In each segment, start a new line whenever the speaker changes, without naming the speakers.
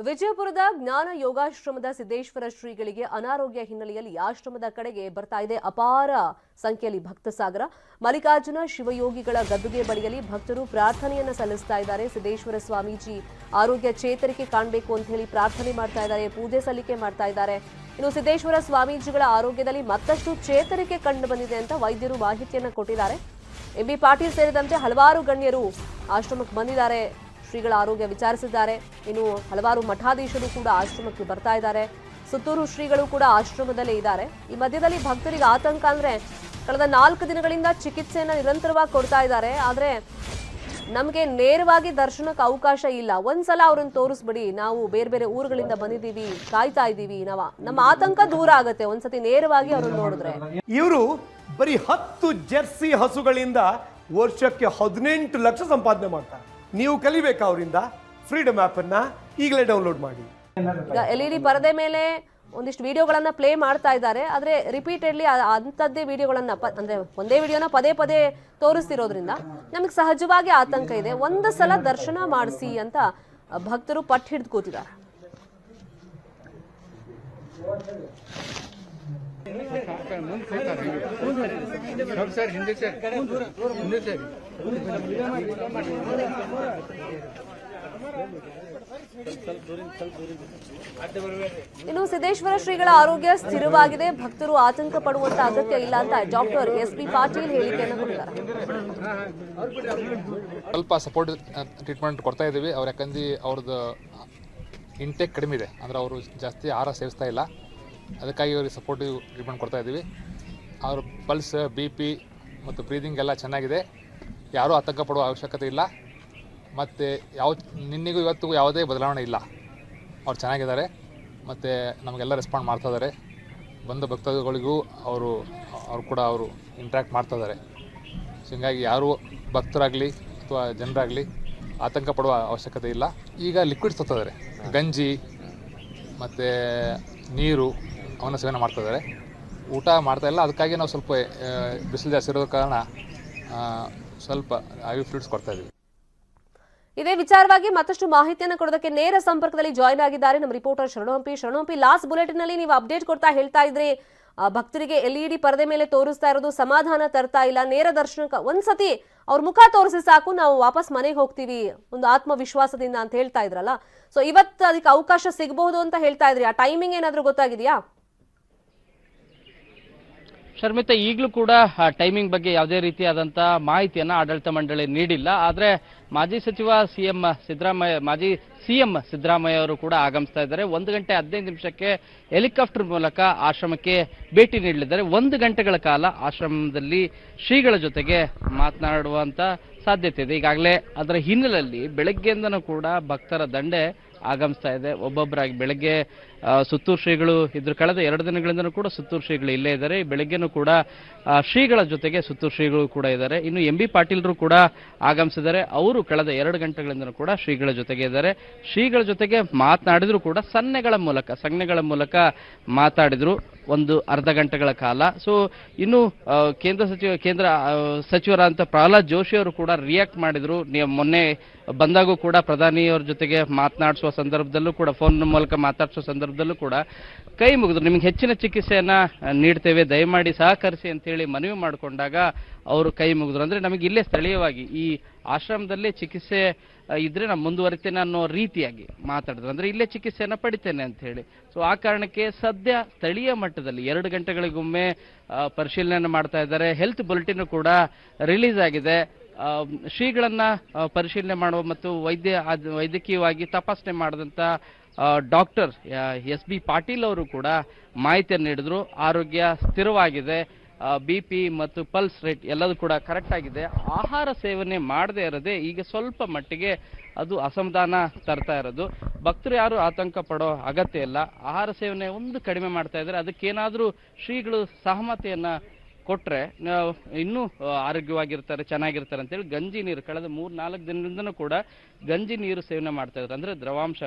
ವಿಜಯಪುರದ ಜ್ಞಾನ ಯೋಗಾಶ್ರಮದ ಸಿದ್ದೇಶ್ವರ ಶ್ರೀಗಳಿಗೆ ಅನಾರೋಗ್ಯ ಹಿನ್ನೆಲೆಯಲ್ಲಿ ಆಶ್ರಮದ ಕಡೆಗೆ ಬರ್ತಾ ಇದೆ ಅಪಾರ ಸಂಖ್ಯೆಯಲ್ಲಿ ಭಕ್ತ ಸಾಗರ. ಮಲ್ಲಿಕಾರ್ಜುನ ಶಿವಯೋಗಿಗಳ ಗದ್ದುಗೆ ಬಳಿಯಲ್ಲಿ ಭಕ್ತರು ಪ್ರಾರ್ಥನೆಯನ್ನ ಸಲ್ಲಿಸ್ತಾ ಇದ್ದಾರೆ. ಸಿದ್ದೇಶ್ವರ ಸ್ವಾಮೀಜಿ ಆರೋಗ್ಯ ಚೇತರಿಕೆ ಕಾಣಬೇಕು ಅಂತ ಹೇಳಿ ಪ್ರಾರ್ಥನೆ ಮಾಡ್ತಾ ಇದ್ದಾರೆ, ಪೂಜೆ ಸಲ್ಲಿಕೆ ಮಾಡ್ತಾ ಇದ್ದಾರೆ. ಇನ್ನು ಸಿದ್ದೇಶ್ವರ ಸ್ವಾಮೀಜಿಗಳ ಆರೋಗ್ಯದಲ್ಲಿ ಮತ್ತಷ್ಟು ಚೇತರಿಕೆ ಕಂಡು ಬಂದಿದೆ ಅಂತ ವೈದ್ಯರು ಮಾಹಿತಿಯನ್ನ ಕೊಟ್ಟಿದ್ದಾರೆ. ಎಂಬಿ ಪಾಟೀಲ್ ಸೇರಿದಂತೆ ಹಲವಾರು ಗಣ್ಯರು ಆಶ್ರಮಕ್ಕೆ ಬಂದಿದ್ದಾರೆ, ಶ್ರೀಗಳ ಆರೋಗ್ಯ ವಿಚಾರಿಸಿದ್ದಾರೆ. ಇನ್ನು ಹಲವಾರು ಮಠಾಧೀಶರು ಕೂಡ ಆಶ್ರಮಕ್ಕೆ ಬರ್ತಾ ಇದ್ದಾರೆ. ಸುತ್ತೂರು ಶ್ರೀಗಳು ಕೂಡ ಆಶ್ರಮದಲ್ಲೇ ಇದ್ದಾರೆ. ಈ ಮಧ್ಯದಲ್ಲಿ ಭಕ್ತರಿಗೆ ಆತಂಕ ಅಂದ್ರೆ ಕಳೆದ 4 ದಿನಗಳಿಂದ ಚಿಕಿತ್ಸೆಯನ್ನ ನಿರಂತರವಾಗಿ ಕೊಡ್ತಾ ಇದ್ದಾರೆ. ಆದ್ರೆ ನಮಗೆ ನೇರವಾಗಿ ದರ್ಶನಕ್ಕೆ ಅವಕಾಶ ಇಲ್ಲ. ಒಂದ್ಸಲ ಅವ್ರನ್ನ ತೋರಿಸ್ಬಿಡಿ, ನಾವು ಬೇರೆ ಬೇರೆ ಊರುಗಳಿಂದ ಬಂದಿದ್ದೀವಿ, ಕಾಯ್ತಾ ಇದ್ದೀವಿ, ನಮ್ಮ ಆತಂಕ ದೂರ ಆಗತ್ತೆ ಒಂದ್ಸತಿ ನೇರವಾಗಿ ಅವ್ರನ್ನ ನೋಡಿದ್ರೆ.
ಇವರು ಬರೀ 10 ಜೆರ್ಸಿ ಹಸುಗಳಿಂದ ವರ್ಷಕ್ಕೆ 18 ಲಕ್ಷ ಸಂಪಾದನೆ ಮಾಡ್ತಾರೆ. ನೀವು ಕಲಿಬೇಕಾ ಅವರಿಂದ? ಫ್ರೀಡಮ್ ಆಪ್ ಅನ್ನ ಈಗಲೇ ಡೌನ್ಲೋಡ್ ಮಾಡಿ.
LED ಪರದೆ ಮೇಲೆ ಒಂದಿಷ್ಟು ವಿಡಿಯೋಗಳನ್ನ ಪ್ಲೇ ಮಾಡ್ತಾ ಇದ್ದಾರೆ. ಆದ್ರೆ ರಿಪೀಟೆಡ್ಲಿ ಅಂತದ್ದೇ ವಿಡಿಯೋಗಳನ್ನ ಅಂದ್ರೆ ಒಂದೇ ವಿಡಿಯೋನ ಪದೇ ಪದೇ ತೋರಿಸ್ತಿರೋದ್ರಿಂದ ನಮಗೆ ಸಹಜವಾಗಿ ಆತಂಕ ಇದೆ. ಒಂದು ಸಲ ದರ್ಶನ ಮಾಡಿಸಿ ಅಂತ ಭಕ್ತರು ಪಟ್ಟು ಹಿಡಿದು ಕೂತಿದ್ದಾರೆ. ಇನ್ನು ಸಿದ್ದೇಶ್ವರ ಶ್ರೀಗಳ ಆರೋಗ್ಯ ಸ್ಥಿರವಾಗಿದೆ, ಭಕ್ತರು ಆತಂಕ ಪಡುವಂತ ಅಗತ್ಯ ಇಲ್ಲ ಅಂತ ಡಾಕ್ಟರ್ ಎಸ್.ಬಿ. ಪಾಟೀಲ್ ಹೇಳಿಕೆಯನ್ನು ಕೊಟ್ಟಿದ್ದಾರೆ.
ಸ್ವಲ್ಪ ಸಪೋರ್ಟ್ ಟ್ರೀಟ್ಮೆಂಟ್ ಕೊಡ್ತಾ ಇದ್ದೀವಿ. ಅವ್ರು ಯಾಕಂದ್ರೆ ಅವ್ರದ್ದು ಇಂಟೇಕ್ ಕಡಿಮೆ ಇದೆ, ಅಂದ್ರೆ ಅವರು ಜಾಸ್ತಿ ಆಹಾರ ಸೇವಿಸ್ತಾ ಇಲ್ಲ, ಅದಕ್ಕಾಗಿ ಅವ್ರಿಗೆ ಸಪೋರ್ಟಿವ್ ಟ್ರೀಟ್ಮೆಂಟ್ ಕೊಡ್ತಾ ಇದ್ದೀವಿ. ಅವ್ರ ಪಲ್ಸ್, BP ಮತ್ತು ಬ್ರೀದಿಂಗ್ ಎಲ್ಲ ಚೆನ್ನಾಗಿದೆ, ಯಾರೂ ಆತಂಕ ಪಡುವ ಅವಶ್ಯಕತೆ ಇಲ್ಲ. ಮತ್ತು ನಿನ್ನೆಗೂ ಇವತ್ತಿಗೂ ಯಾವುದೇ ಬದಲಾವಣೆ ಇಲ್ಲ. ಅವ್ರು ಚೆನ್ನಾಗಿದ್ದಾರೆ ಮತ್ತು ನಮಗೆಲ್ಲ ರೆಸ್ಪಾಂಡ್ ಮಾಡ್ತಾ ಇದ್ದಾರೆ. ಬಂದ ಭಕ್ತಗಳಿಗೂ ಅವರು ಕೂಡ ಇಂಟ್ರ್ಯಾಕ್ಟ್ ಮಾಡ್ತಾ ಇದ್ದಾರೆ. ಸೊ ಹೀಗಾಗಿ ಯಾರೂ ಭಕ್ತರಾಗಲಿ ಅಥವಾ ಜನರಾಗಲಿ ಆತಂಕ ಪಡುವ ಅವಶ್ಯಕತೆ ಇಲ್ಲ. ಈಗ ಲಿಕ್ವಿಡ್ಸ್ ತೊಗೊತಾರೆ, ಗಂಜಿ ಮತ್ತು ನೀರು ಅವನ್ನ ಸೇವನೆ ಮಾಡ್ತಾ ಇದ್ದಾರೆ. ಊಟ ಮಾಡ್ತಾ ಇಲ್ಲ, ಅದಕ್ಕಾಗಿ ನಾವು ಸ್ವಲ್ಪ ಬಿಸಿಲು ಜಾಸ್ತಿ ಇರೋದ ಕಾರಣ ಸ್ವಲ್ಪ IV ಫ್ಲೂಯಿಡ್ಸ್ ಕೊಡ್ತಾ ಇದ್ದೀವಿ.
ಇದೇ ವಿಚಾರವಾಗಿ ಮತ್ತಷ್ಟು ಮಾಹಿತಿಯನ್ನು ಕೊಡೋದಕ್ಕೆ ನೇರ ಸಂಪರ್ಕದಲ್ಲಿ ಜಾಯಿನ್ ಆಗಿದ್ದಾರೆ ನಮ್ಮ ರಿಪೋರ್ಟರ್ ಶರಣೋಂಪಿ. ಲಾಸ್ಟ್ ಬುಲೆಟಿನ್ ನಲ್ಲಿ ನೀವು ಅಪ್ಡೇಟ್ ಕೊಡ್ತಾ ಹೇಳ್ತಾ ಇದ್ರಿ ಭಕ್ತರಿಗೆ LED ಪರದೆ ಮೇಲೆ ತೋರಿಸ್ತಾ ಇರೋದು ಸಮಾಧಾನ ತರ್ತಾ ಇಲ್ಲ, ನೇರ ದರ್ಶನಕ್ಕೆ ಒಂದ್ಸತಿ ಅವ್ರ ಮುಖ ತೋರಿಸಿ ಸಾಕು, ನಾವು ವಾಪಸ್ ಮನೆಗೆ ಹೋಗ್ತೀವಿ ಒಂದು ಆತ್ಮವಿಶ್ವಾಸದಿಂದ ಅಂತ ಹೇಳ್ತಾ ಇದ್ರಲ್ಲ. ಸೊ ಇವತ್ತು ಅದಕ್ಕೆ ಅವಕಾಶ ಸಿಗಬಹುದು ಅಂತ ಹೇಳ್ತಾ ಇದ್ರಿ, ಆ ಟೈಮಿಂಗ್ ಏನಾದ್ರೂ ಗೊತ್ತಾಗಿದೆಯಾ?
ಶರ್ಮಿತಾ, ಈಗಲೂ ಕೂಡ ಟೈಮಿಂಗ್ ಬಗ್ಗೆ ಯಾವುದೇ ರೀತಿಯಾದಂತಹ ಮಾಹಿತಿಯನ್ನ ಆಡಳಿತ ಮಂಡಳಿ ನೀಡಿಲ್ಲ. ಆದ್ರೆ ಮಾಜಿ ಸಿಎಂ ಸಿದ್ದರಾಮಯ್ಯ ಅವರು ಕೂಡ ಆಗಮಿಸ್ತಾ ಇದ್ದಾರೆ. 1 ಗಂಟೆ 15 ನಿಮಿಷಕ್ಕೆ ಹೆಲಿಕಾಪ್ಟರ್ ಮೂಲಕ ಆಶ್ರಮಕ್ಕೆ ಭೇಟಿ ನೀಡಲಿದ್ದಾರೆ. 1 ಗಂಟೆಗಳ ಕಾಲ ಆಶ್ರಮದಲ್ಲಿ ಶ್ರೀಗಳ ಜೊತೆಗೆ ಮಾತನಾಡುವಂತ ಸಾಧ್ಯತೆ ಇದೆ. ಈಗಾಗಲೇ ಅದರ ಹಿನ್ನೆಲೆಯಲ್ಲಿ ಬೆಳಗ್ಗೆಯಿಂದನೂ ಕೂಡ ಭಕ್ತರ ದಂಡೆ ಆಗಮಿಸ್ತಾ ಇದೆ. ಒಬ್ಬೊಬ್ಬರಾಗಿ ಬೆಳಗ್ಗೆ ಸುತ್ತೂರು ಶ್ರೀಗಳು ಇದ್ರ ಕಳೆದ 2 ದಿನಗಳಿಂದನೂ ಕೂಡ ಸುತ್ತೂರು ಶ್ರೀಗಳು ಇಲ್ಲೇ ಇದ್ದಾರೆ. ಬೆಳಗ್ಗೆನೂ ಕೂಡ ಶ್ರೀಗಳ ಜೊತೆಗೆ ಸುತ್ತೂರು ಶ್ರೀಗಳು ಕೂಡ ಇದ್ದಾರೆ. ಇನ್ನು MB ಪಾಟೀಲ್ರು ಕೂಡ ಆಗಮಿಸಿದ್ದಾರೆ. ಅವರು ಕಳೆದ 2 ಗಂಟೆಗಳಿಂದನೂ ಕೂಡ ಶ್ರೀಗಳ ಜೊತೆಗೆ ಇದ್ದಾರೆ. ಶ್ರೀಗಳ ಜೊತೆಗೆ ಮಾತನಾಡಿದ್ರು ಕೂಡ ಸನ್ನೆಗಳ ಮೂಲಕ ಮಾತಾಡಿದ್ರು ಒಂದು ಅರ್ಧ ಗಂಟೆಗಳ ಕಾಲ. ಸೊ ಇನ್ನು ಕೇಂದ್ರ ಸಚಿವರಾದಂಥ ಪ್ರಹ್ಲಾದ್ ಜೋಶಿ ಅವರು ಕೂಡ ರಿಯಾಕ್ಟ್ ಮಾಡಿದ್ರು. ಮೊನ್ನೆ ಬಂದಾಗೂ ಕೂಡ ಪ್ರಧಾನಿಯವರ ಜೊತೆಗೆ ಮಾತನಾಡಿಸುವ ಸಂದರ್ಭದಲ್ಲೂ ಕೂಡ ಫೋನ್ ಮೂಲಕ ಮಾತಾಡಿಸುವ ಸಂದರ್ಭದಲ್ಲೂ ಕೂಡ ಕೈ ಮುಗಿದ್ರು. ನಿಮ್ಗೆ ಹೆಚ್ಚಿನ ಚಿಕಿತ್ಸೆಯನ್ನ ನೀಡ್ತೇವೆ, ದಯಮಾಡಿ ಸಹಕರಿಸಿ ಅಂತೇಳಿ ಮನವಿ ಮಾಡಿಕೊಂಡಾಗ ಅವರು ಕೈ ಮುಗಿದ್ರು. ಅಂದ್ರೆ ನಮಗೆ ಇಲ್ಲೇ ಸ್ಥಳೀಯವಾಗಿ ಈ ಆಶ್ರಮದಲ್ಲೇ ಚಿಕಿತ್ಸೆ ಇದ್ರೆ ನಾನು ಮುಂದುವರಿತೇನೆ ಅನ್ನೋ ರೀತಿಯಾಗಿ ಮಾತಾಡಿದ್ರು. ಅಂದ್ರೆ ಇಲ್ಲೇ ಚಿಕಿತ್ಸೆಯನ್ನ ಪಡಿತೇನೆ ಅಂತ ಹೇಳಿ. ಸೊ ಆ ಕಾರಣಕ್ಕೆ ಸದ್ಯ ಸ್ಥಳೀಯ ಮಟ್ಟದಲ್ಲಿ 2 ಗಂಟೆಗಳಿಗೊಮ್ಮೆ ಪರಿಶೀಲನೆ ಮಾಡ್ತಾ ಇದ್ದಾರೆ. ಹೆಲ್ತ್ ಬುಲೆಟಿನ್ ಕೂಡ ರಿಲೀಸ್ ಆಗಿದೆ. ಶ್ರೀಗಳನ್ನ ಪರಿಶೀಲನೆ ಮಾಡುವ ಮತ್ತು ವೈದ್ಯಕೀಯವಾಗಿ ತಪಾಸಣೆ ಮಾಡಿದಂತ ಡಾಕ್ಟರ್ ಎಸ್.ಬಿ. ಪಾಟೀಲ್ ಅವರು ಕೂಡ ಮಾಹಿತಿಯನ್ನು ನೀಡಿದ್ರು. ಆರೋಗ್ಯ ಸ್ಥಿರವಾಗಿದೆ, BP ಮತ್ತು ಪಲ್ಸ್ ರೇಟ್ ಎಲ್ಲದೂ ಕೂಡ ಕರೆಕ್ಟ್ ಆಗಿದೆ. ಆಹಾರ ಸೇವನೆ ಮಾಡದೇ ಇರದೆ ಈಗ ಸ್ವಲ್ಪ ಮಟ್ಟಿಗೆ ಅದು ಅಸಮಾಧಾನ ತರ್ತಾ ಇರೋದು. ಭಕ್ತರು ಯಾರು ಆತಂಕ ಪಡೋ ಅಗತ್ಯ ಇಲ್ಲ. ಆಹಾರ ಸೇವನೆ ಒಂದು ಕಡಿಮೆ ಮಾಡ್ತಾ ಇದ್ದಾರೆ. ಅದಕ್ಕೇನಾದ್ರೂ ಶ್ರೀಗಳು ಸಹಮತಿಯನ್ನ ಕೊಟ್ರೆ ಇನ್ನೂ ಆರೋಗ್ಯವಾಗಿರ್ತಾರೆ, ಚೆನ್ನಾಗಿರ್ತಾರೆ ಅಂತೇಳಿ ಗಂಜಿ ನೀರು ಕಳೆದ 3-4 ದಿನದಿಂದನೂ ಕೂಡ ಗಂಜಿ ನೀರು ಸೇವನೆ ಮಾಡ್ತಾ ಇದ್ದಾರೆ. ಅಂದ್ರೆ ದ್ರವಾಂಶ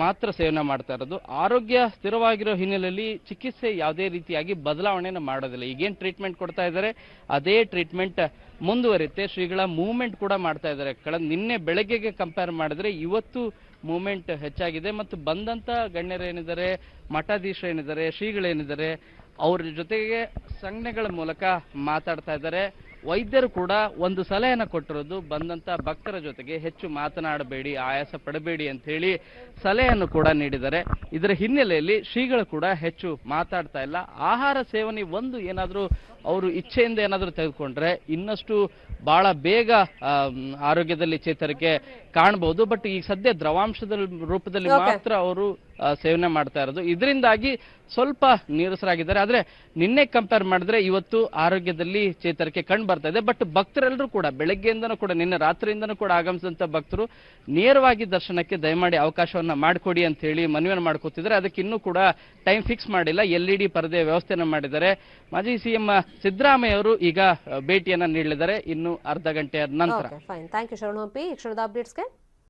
ಮಾತ್ರ ಸೇವನೆ ಮಾಡ್ತಾ ಇರೋದು. ಆರೋಗ್ಯ ಸ್ಥಿರವಾಗಿರೋ ಹಿನ್ನೆಲೆಯಲ್ಲಿ ಚಿಕಿತ್ಸೆ ಯಾವುದೇ ರೀತಿಯಾಗಿ ಬದಲಾವಣೆಯನ್ನು ಮಾಡೋದಿಲ್ಲ. ಈಗೇನು ಟ್ರೀಟ್ಮೆಂಟ್ ಕೊಡ್ತಾ ಇದ್ದಾರೆ ಅದೇ ಟ್ರೀಟ್ಮೆಂಟ್ ಮುಂದುವರಿಯುತ್ತೆ. ಶ್ರೀಗಳ ಮೂವ್ಮೆಂಟ್ ಕೂಡ ಮಾಡ್ತಾ ಇದ್ದಾರೆ. ನಿನ್ನೆ ಬೆಳಗ್ಗೆಗೆ ಕಂಪೇರ್ ಮಾಡಿದ್ರೆ ಇವತ್ತು ಮೂವ್ಮೆಂಟ್ ಹೆಚ್ಚಾಗಿದೆ. ಮತ್ತು ಬಂದಂತ ಗಣ್ಯರೇನಿದ್ದಾರೆ, ಮಠಾಧೀಶರೇನಿದ್ದಾರೆ, ಶ್ರೀಗಳೇನಿದ್ದಾರೆ, ಅವ್ರ ಜೊತೆಗೆ ಸಂಘಟನೆಗಳ ಮೂಲಕ ಮಾತಾಡ್ತಾ ಇದ್ದಾರೆ. ವೈದ್ಯರು ಕೂಡ ಒಂದು ಸಲಹೆಯನ್ನು ಕೊಟ್ಟಿರೋದು, ಬಂದಂತ ಭಕ್ತರ ಜೊತೆಗೆ ಹೆಚ್ಚು ಮಾತನಾಡಬೇಡಿ, ಆಯಾಸ ಪಡಬೇಡಿ ಅಂತ ಹೇಳಿ ಸಲಹೆಯನ್ನು ಕೂಡ ನೀಡಿದ್ದಾರೆ. ಇದರ ಹಿನ್ನೆಲೆಯಲ್ಲಿ ಶ್ರೀಗಳು ಕೂಡ ಹೆಚ್ಚು ಮಾತಾಡ್ತಾ ಇಲ್ಲ. ಆಹಾರ ಸೇವನೆ ಒಂದು ಏನಾದರೂ ಅವರು ಇಚ್ಛೆಯಿಂದ ಏನಾದರೂ ತೆಗೆದುಕೊಂಡ್ರೆ ಇನ್ನಷ್ಟು ಬಹಳ ಬೇಗ ಆರೋಗ್ಯದಲ್ಲಿ ಚೇತರಿಕೆ ಕಾಣಬಹುದು. ಬಟ್ ಈಗ ಸದ್ಯ ದ್ರವಾಂಶದ ರೂಪದಲ್ಲಿ ಮಾತ್ರ ಅವರು ಸೇವನೆ ಮಾಡ್ತಾ ಇರೋದು. ಇದರಿಂದಾಗಿ ಸ್ವಲ್ಪ ನೀರಸರಾಗಿದ್ದಾರೆ. ಆದ್ರೆ ನಿನ್ನೆ ಕಂಪೇರ್ ಮಾಡಿದ್ರೆ ಇವತ್ತು ಆರೋಗ್ಯದಲ್ಲಿ ಚೇತರಿಕೆ ಕಂಡು ಬರ್ತಾ ಇದೆ. ಬಟ್ ಭಕ್ತರೆಲ್ಲರೂ ಕೂಡ ಬೆಳಗ್ಗೆಯಿಂದನೂ ಕೂಡ, ನಿನ್ನೆ ರಾತ್ರಿಯಿಂದನೂ ಕೂಡ ಆಗಮಿಸಿದಂತ ಭಕ್ತರು ನೇರವಾಗಿ ದರ್ಶನಕ್ಕೆ ದಯಮಾಡಿ ಅವಕಾಶವನ್ನ ಮಾಡಿಕೊಡಿ ಅಂತ ಹೇಳಿ ಮನವಿಯನ್ನು ಮಾಡ್ಕೋತಿದ್ದಾರೆ. ಅದಕ್ಕೆ ಇನ್ನೂ ಕೂಡ ಟೈಮ್ ಫಿಕ್ಸ್ ಮಾಡಿಲ್ಲ. LED ಪರದೆ ವ್ಯವಸ್ಥೆಯನ್ನ ಮಾಡಿದ್ದಾರೆ. ಮಾಜಿ CM ಸಿದ್ದರಾಮಯ್ಯ ಅವರು ಈಗ ಭೇಟಿಯನ್ನ ನೀಡಲಿದ್ದಾರೆ ಇನ್ನು ಅರ್ಧ ಗಂಟೆಯ ನಂತರ.
Fine, thank you Sharan Hampi ಈ ಕ್ಷಣದ ಅಪ್ಡೇಟ್ಸ್ಗೆ.